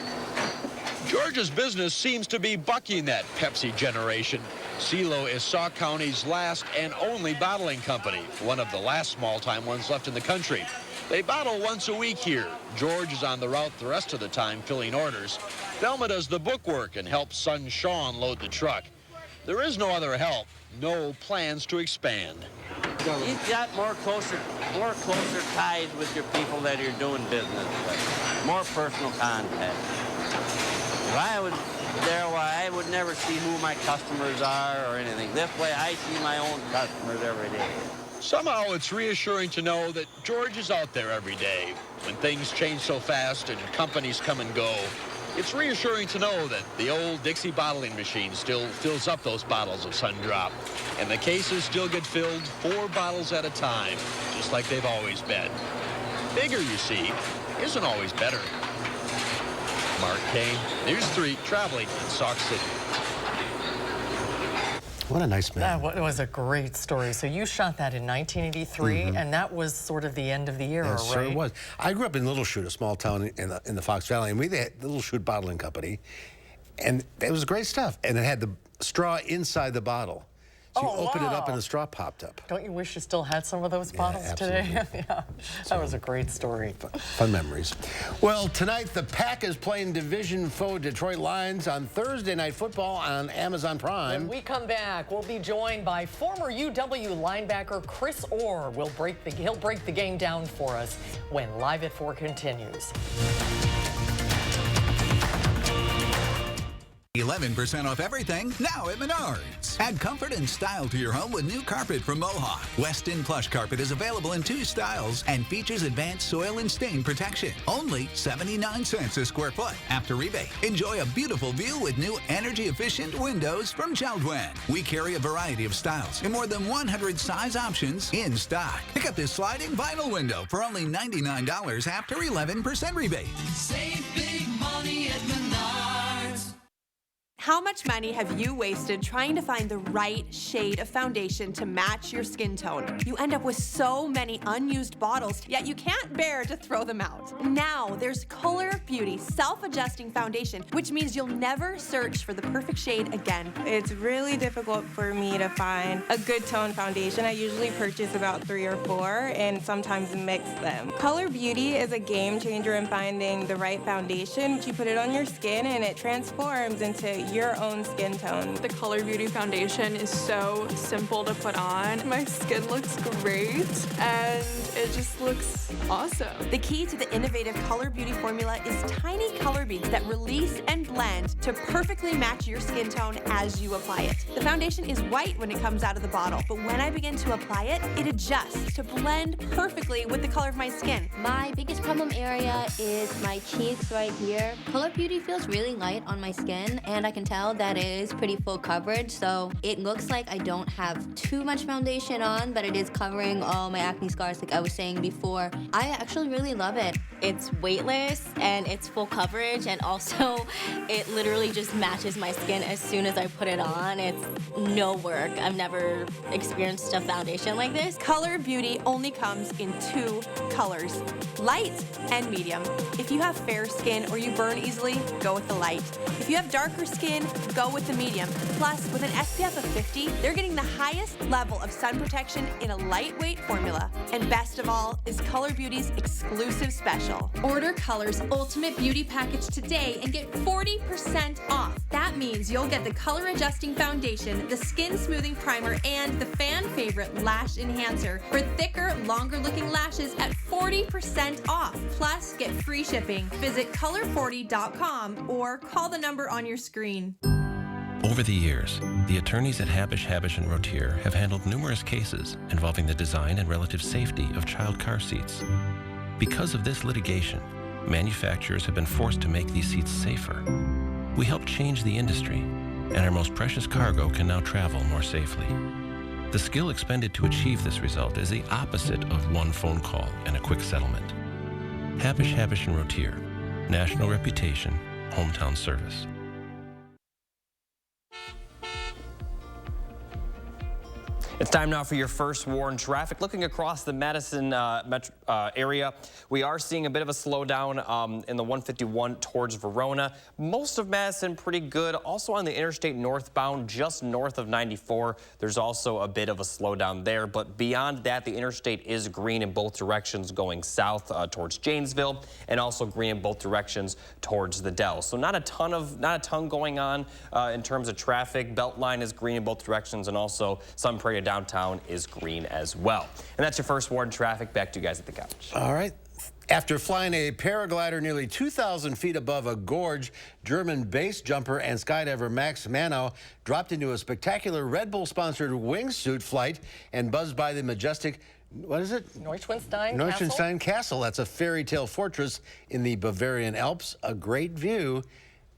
George's business seems to be bucking that Pepsi generation. CeeLo is Sauk County's last and only bottling company, one of the last small-time ones left in the country. They bottle once a week here. George is on the route the rest of the time filling orders. Thelma does the bookwork and helps son Sean load the truck. There is no other help, no plans to expand. You've got more closer ties with your people that you're doing business with, more personal contact. If I was there, I would never see who my customers are or anything. This way, I see my own customers every day. Somehow it's reassuring to know that George is out there every day. When things change so fast and companies come and go, it's reassuring to know that the old Dixie bottling machine still fills up those bottles of Sundrop. And the cases still get filled 4 bottles at a time, just like they've always been. Bigger, you see, isn't always better. Mark Kane, News 3, traveling in Sauk City. What a nice man. That was a great story. So you shot that in 1983, and that was sort of the end of the era, Yes, right? sure it was. I grew up in Little Chute, a small town in the Fox Valley, and we had the Little Chute Bottling Company, and it was great stuff. And it had the straw inside the bottle. So you open it up and the straw popped up. Don't you wish you still had some of those bottles today? Yeah, that was a great story. Fun memories. Well, tonight the Pack is playing division foe Detroit Lions on Thursday Night Football on Amazon Prime. When we come back, we'll be joined by former UW linebacker Chris Orr. He'll break the game down for us when Live at 4 continues. 11% off everything now at Menards. Add comfort and style to your home with new carpet from Mohawk. Weston Plush Carpet is available in 2 styles and features advanced soil and stain protection. Only 79 cents a square foot after rebate. Enjoy a beautiful view with new energy-efficient windows from Jeld-Wen. We carry a variety of styles and more than 100 size options in stock. Pick up this sliding vinyl window for only $99 after 11% rebate. Save big money at Menards. How much money have you wasted trying to find the right shade of foundation to match your skin tone? You end up with so many unused bottles, yet you can't bear to throw them out. Now there's Color Beauty Self-Adjusting Foundation, which means you'll never search for the perfect shade again. It's really difficult for me to find a good tone foundation. I usually purchase about 3 or 4 and sometimes mix them. Color Beauty is a game changer in finding the right foundation. You put it on your skin and it transforms into your own skin tone. The Color Beauty foundation is so simple to put on. My skin looks great and it just looks awesome. The key to the innovative Color Beauty formula is tiny color beads that release and blend to perfectly match your skin tone as you apply it. The foundation is white when it comes out of the bottle, but when I begin to apply it, it adjusts to blend perfectly with the color of my skin. My biggest problem area is my cheeks right here. Color Beauty feels really light on my skin, and I can tell that it is pretty full coverage, so it looks like I don't have too much foundation on, but it is covering all my acne scars like I was saying before. I actually really love it. It's weightless and it's full coverage, and also it literally just matches my skin as soon as I put it on. It's no work. I've never experienced a foundation like this. Color Beauty only comes in 2 colors, light and medium. If you have fair skin or you burn easily, go with the light. If you have darker skin, go with the medium. Plus, with an SPF of 50, they're getting the highest level of sun protection in a lightweight formula. And best of all is Color Beauty's exclusive special. Order Color's Ultimate Beauty Package today and get 40% off. That means you'll get the color adjusting foundation, the skin smoothing primer, and the fan favorite lash enhancer for thicker, longer looking lashes at 40% off. Plus, get free shipping. Visit color40.com or call the number on your screen. Over the years, the attorneys at Habish, & Rotier have handled numerous cases involving the design and relative safety of child car seats. Because of this litigation, manufacturers have been forced to make these seats safer. We helped change the industry, and our most precious cargo can now travel more safely. The skill expended to achieve this result is the opposite of one phone call and a quick settlement. Habish, & Rotier, national reputation, hometown service. It's time now for your first warn traffic. Looking across the Madison area, we are seeing a bit of a slowdown in the 151 towards Verona. Most of Madison pretty good. Also on the interstate northbound, just north of 94, there's also a bit of a slowdown there. But beyond that, the interstate is green in both directions going south towards Janesville, and also green in both directions towards the Dells. So not a ton going on in terms of traffic. Beltline is green in both directions, and also Sun Prairie downtown is green as well. And that's your first warn traffic. Back to you guys at the couch. All right. After flying a paraglider nearly 2,000 feet above a gorge, German base jumper and skydiver Max Manow dropped into a spectacular Red Bull-sponsored wingsuit flight and buzzed by the majestic, what is it? Neuschwanstein Castle. That's a fairy tale fortress in the Bavarian Alps. A great view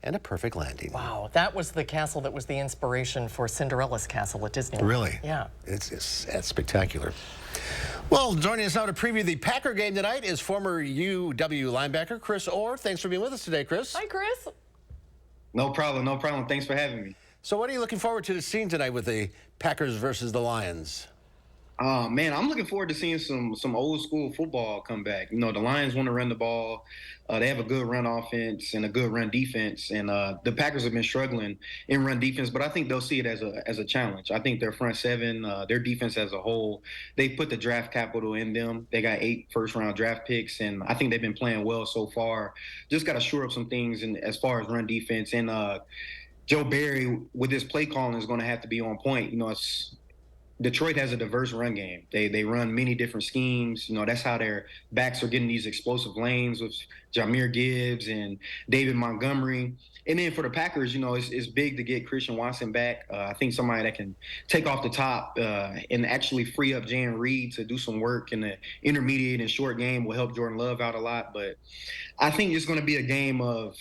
and a perfect landing. Wow, that was the castle that was the inspiration for Cinderella's castle at Disneyland. Really? Yeah. It's spectacular. Well, joining us now to preview the Packer game tonight is former UW linebacker Chris Orr. Thanks for being with us today, Chris. Hi, Chris. No problem. Thanks for having me. So what are you looking forward to seeing tonight with the Packers versus the Lions? Man, I'm looking forward to seeing some old school football come back. You know, the Lions want to run the ball. They have a good run offense and a good run defense. And the Packers have been struggling in run defense, but I think they'll see it as a challenge. I think their front seven, their defense as a whole, they put the draft capital in them. They got 8 first-round draft picks, and I think they've been playing well so far. Just got to shore up some things as far as run defense. And Joe Barry, with his play calling, is going to have to be on point. You know, Detroit has a diverse run game. They run many different schemes. You know, that's how their backs are getting these explosive lanes with Jahmyr Gibbs and David Montgomery. And then for the Packers, you know, it's big to get Christian Watson back. I think somebody that can take off the top and actually free up Jan Reed to do some work in the intermediate and short game will help Jordan Love out a lot. But I think it's going to be a game of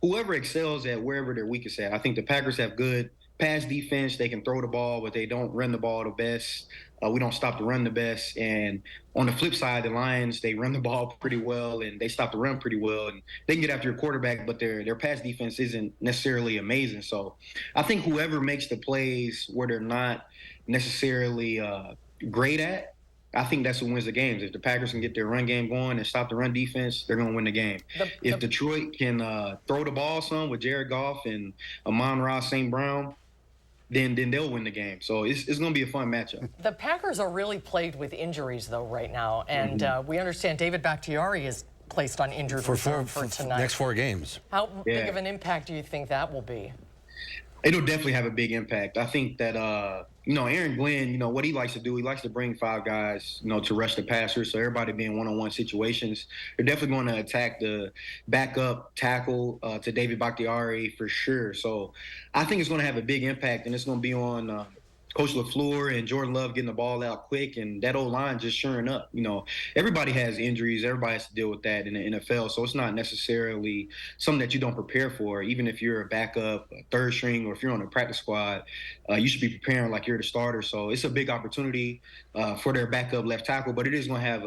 whoever excels at wherever their weakest at. I think the Packers have good pass defense. They can throw the ball, but they don't run the ball the best. We don't stop the run the best. And on the flip side, the Lions, they run the ball pretty well and they stop the run pretty well. And they can get after your quarterback, but their pass defense isn't necessarily amazing. So I think whoever makes the plays where they're not necessarily great at, I think that's what wins the games. If the Packers can get their run game going and stop the run defense, they're going to win the game. If Detroit can throw the ball some with Jared Goff and Amon-Ra St. Brown, then they'll win the game. So it's going to be a fun matchup. The Packers are really plagued with injuries, though, right now. And we understand David Bakhtiari is placed on injured reserve for tonight. Next 4 games. How big of an impact do you think that will be? It'll definitely have a big impact. I think that, you know, Aaron Glenn, you know, what he likes to do, he likes to bring 5 guys, you know, to rush the passer. So everybody being one-on-one situations, they're definitely going to attack the backup tackle to David Bakhtiari for sure. So I think it's going to have a big impact, and it's going to be on Coach LaFleur and Jordan Love getting the ball out quick, and that O-line just shoring up. You know, everybody has injuries. Everybody has to deal with that in the NFL. So it's not necessarily something that you don't prepare for. Even if you're a backup, a third string, or if you're on a practice squad, you should be preparing like you're the starter. So it's a big opportunity for their backup left tackle, but it is going to have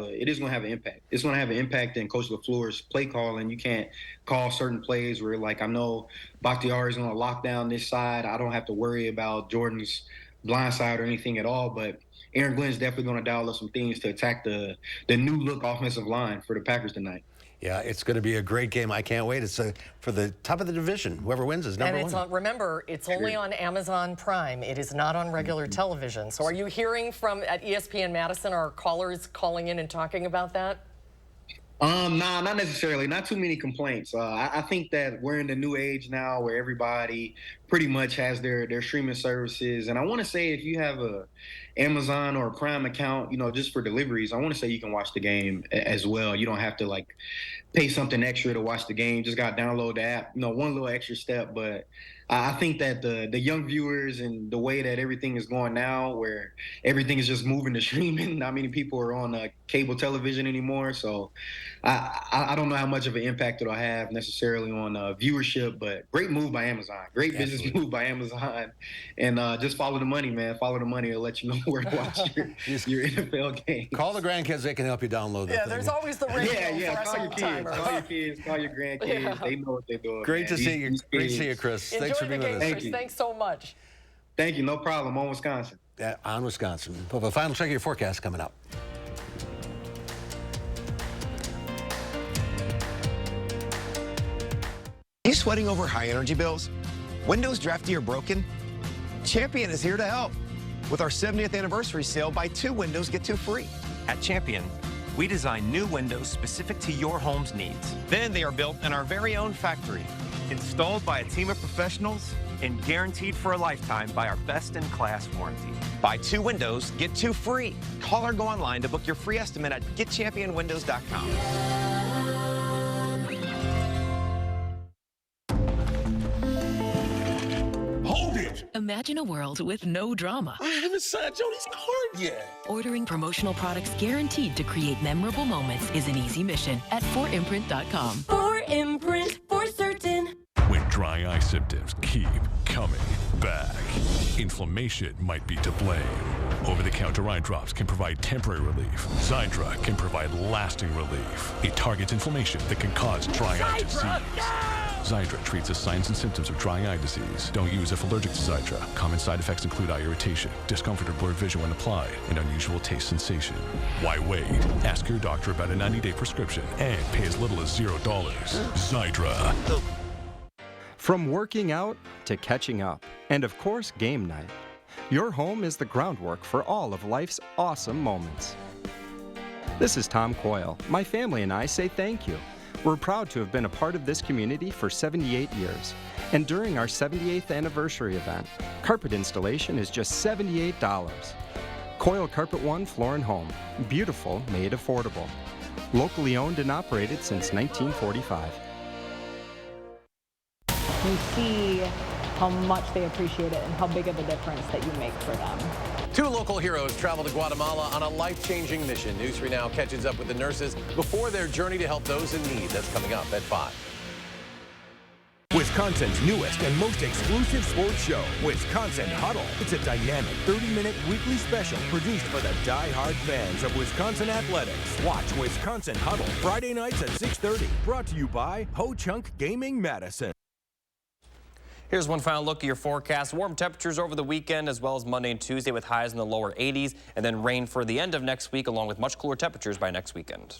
an impact. It's going to have an impact in Coach LaFleur's play calling. You can't call certain plays where, like, I know Bakhtiari is going to lock down this side. I don't have to worry about Jordan's blindside or anything at all, but Aaron Glenn's definitely going to dial up some things to attack the new look offensive line for the Packers tonight. Yeah, it's going to be a great game. I can't wait. It's for the top of the division. Whoever wins is number one. Remember, it's only on Amazon Prime. It is not on regular television. So are you hearing from at ESPN Madison, are callers calling in and talking about that? Nah, not necessarily. Not too many complaints. I think that we're in the new age now where everybody pretty much has their streaming services. And I want to say if you have a Amazon or a Prime account, you know, just for deliveries, I want to say you can watch the game as well. You don't have to, like, pay something extra to watch the game. Just got to download the app. You know, one little extra step. But I think that the young viewers and the way that everything is going now, where everything is just moving to streaming, not many people are on cable television anymore. So I don't know how much of an impact it'll have necessarily on viewership, but great move by Amazon. Great business move by Amazon. And just follow the money, man. Follow the money. It'll let you know where to watch your NFL game. Call the grandkids. They can help you download that thing. There's always the radio. Yeah. Call your kids. Call your kids. Call your grandkids. Yeah. They know what they're doing. Great to see you. Great to see you, Chris. Thanks for being with us. Thank you. Thanks so much. Thank you. No problem. On Wisconsin. On Wisconsin. We'll have a final check of your forecast coming up. Are you sweating over high energy bills? Windows drafty or broken? Champion is here to help. With our 70th anniversary sale, buy 2 windows, get 2 free. At Champion, we design new windows specific to your home's needs. Then they are built in our very own factory, installed by a team of professionals, and guaranteed for a lifetime by our best-in-class warranty. Buy 2 windows, get 2 free. Call or go online to book your free estimate at getchampionwindows.com. Imagine a world with no drama. I haven't signed Jody's card yet. Ordering promotional products guaranteed to create memorable moments is an easy mission at 4imprint.com. 4imprint, for certain. When dry eye symptoms keep coming back, inflammation might be to blame. Over-the-counter eye drops can provide temporary relief. Xiidra can provide lasting relief. It targets inflammation that can cause dry eye disease. Xiidra treats the signs and symptoms of dry eye disease. Don't use if allergic to Xiidra. Common side effects include eye irritation, discomfort or blurred vision when applied, and unusual taste sensation. Why wait? Ask your doctor about a 90-day prescription and pay as little as $0. Xiidra. From working out to catching up, and of course, game night. Your home is the groundwork for all of life's awesome moments. This is Tom Coyle. My family and I say thank you. We're proud to have been a part of this community for 78 years. And during our 78th anniversary event, carpet installation is just $78. Coil Carpet One Floor and Home. Beautiful, made affordable. Locally owned and operated since 1945. You see how much they appreciate it and how big of a difference that you make for them. Two local heroes travel to Guatemala on a life-changing mission. News 3 Now catches up with the nurses before their journey to help those in need. That's coming up at 5. Wisconsin's newest and most exclusive sports show, Wisconsin Huddle. It's a dynamic 30-minute weekly special produced for the die-hard fans of Wisconsin athletics. Watch Wisconsin Huddle Friday nights at 6:30. Brought to you by Ho Chunk Gaming Madison. Here's one final look at your forecast. Warm temperatures over the weekend as well as Monday and Tuesday with highs in the lower 80s, and then rain for the end of next week along with much cooler temperatures by next weekend.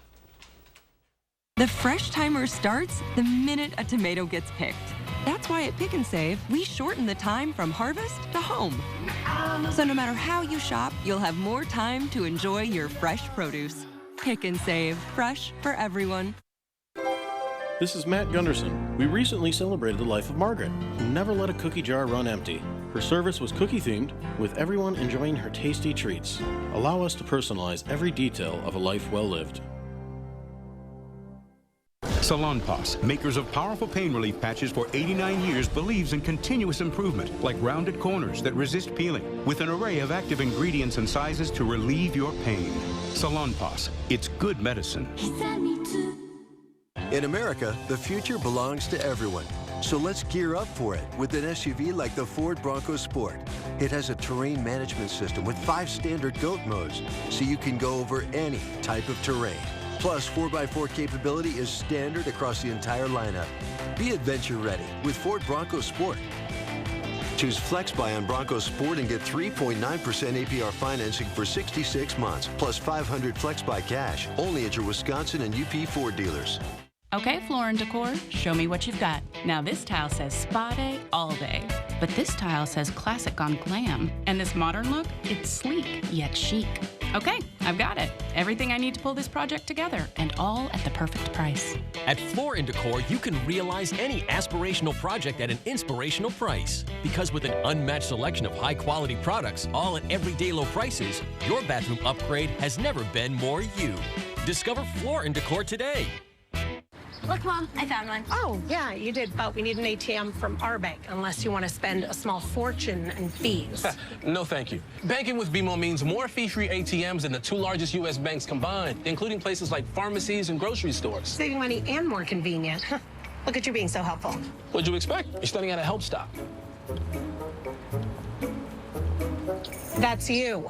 The fresh timer starts the minute a tomato gets picked. That's why at Pick and Save, we shorten the time from harvest to home. So no matter how you shop, you'll have more time to enjoy your fresh produce. Pick and Save, fresh for everyone. This is Matt Gunderson. We recently celebrated the life of Margaret, who never let a cookie jar run empty. Her service was cookie-themed, with everyone enjoying her tasty treats. Allow us to personalize every detail of a life well lived. Salonpas, makers of powerful pain relief patches for 89 years, believes in continuous improvement, like rounded corners that resist peeling, with an array of active ingredients and sizes to relieve your pain. Salonpas, it's good medicine. In America, the future belongs to everyone. So let's gear up for it with an SUV like the Ford Bronco Sport. It has a terrain management system with 5 standard GOAT modes, so you can go over any type of terrain. Plus, 4x4 capability is standard across the entire lineup. Be adventure ready with Ford Bronco Sport. Choose FlexBuy on Bronco Sport and get 3.9% APR financing for 66 months, plus $500 FlexBuy cash, only at your Wisconsin and UP Ford dealers. Okay, Floor and Decor, show me what you've got. Now this tile says spa day all day, but this tile says classic on glam. And this modern look, it's sleek yet chic. Okay, I've got it. Everything I need to pull this project together, and all at the perfect price. At Floor & Decor, you can realize any aspirational project at an inspirational price. Because with an unmatched selection of high-quality products, all at everyday low prices, your bathroom upgrade has never been more you. Discover Floor & Decor today. Look, Mom, I found one. Oh, yeah, you did, but we need an ATM from our bank, unless you want to spend a small fortune in fees. No, thank you. Banking with BMO means more fee-free ATMs than the 2 largest U.S. banks combined, including places like pharmacies and grocery stores. Saving money and more convenient. Look at you being so helpful. What'd you expect? You're studying at a help stop. That's you.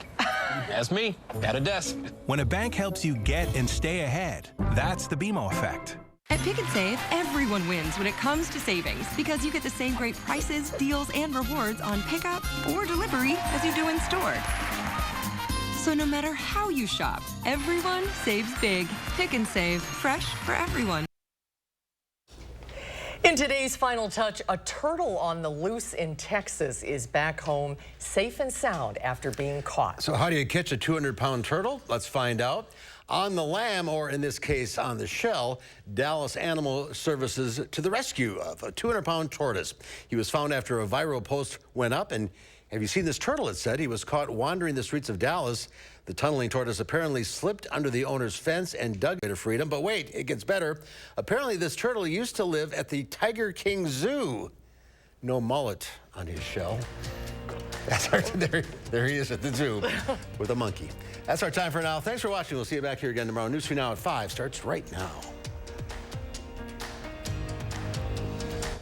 That's me, at a desk. When a bank helps you get and stay ahead, that's the BMO effect. At Pick and Save, everyone wins when it comes to savings because you get the same great prices, deals, and rewards on pickup or delivery as you do in store. So no matter how you shop, everyone saves big. Pick and Save, fresh for everyone. In today's Final Touch, a turtle on the loose in Texas is back home safe and sound after being caught. So how do you catch a 200-pound turtle? Let's find out. On the lam, or in this case on the shell, Dallas Animal Services to the rescue of a 200-pound tortoise. He was found after a viral post went up, and have you seen this turtle? It said he was caught wandering the streets of Dallas. The tunneling tortoise apparently slipped under the owner's fence and dug to freedom. But wait, it gets better. Apparently this turtle used to live at the Tiger King Zoo. No mullet on his shell. That's our, there he is at the zoo with a monkey. That's our time for now. Thanks for watching. We'll see you back here again tomorrow. News 3 Now at 5 starts right now.